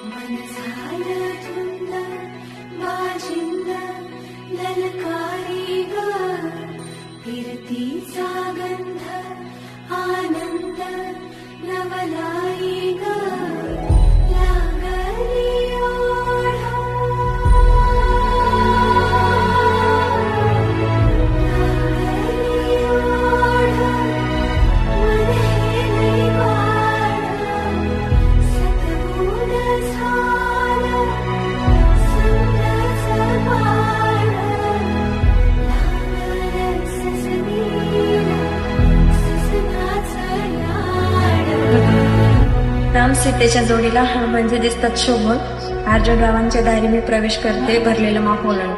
मन झालं धुंद माझिंद ललकारी ग फिरतीचा गंध आनंद नवलाई ग लागली ओढा लागली ओढा मन हे वाढ सद्गुण झालं संगच बाळ लागलं ससनीला ससनाचं लाड राम सीतेच्या जोडीला म्हणजे दिसतात शोभून. अर्जुन रावांच्या दारी मी प्रवेश करते भरलेलं माहोलन.